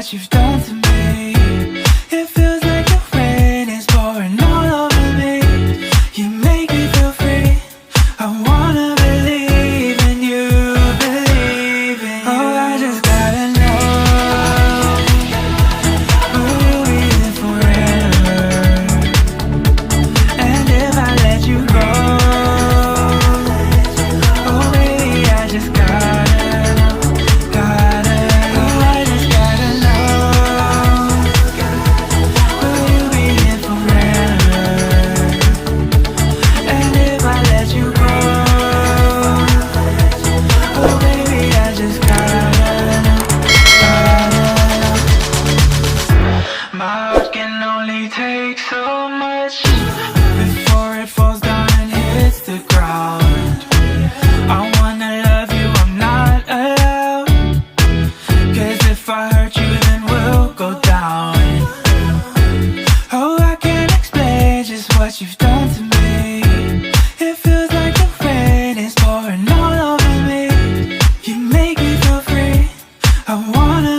what you've done to me. It feels like the rain is pouring all over me. You make me feel free. I wanna believe in you, believe in you. Oh, I just gotta know, will you be there forever? And if I let you go, oh baby, I just gotta know, gotta know. Oh, I just gotta know, will you be here forever? And if I let you go, oh baby, I just gotta know, gotta know. My heart can only take so much before it falls down and hits the ground. I wanna love you, I'm not allowed. 'Cause if I hurt you, then we'll go down. Oh, I can't explain just what you've done to me. It feels like the rain is pouring all over me. You make me feel free. I wanna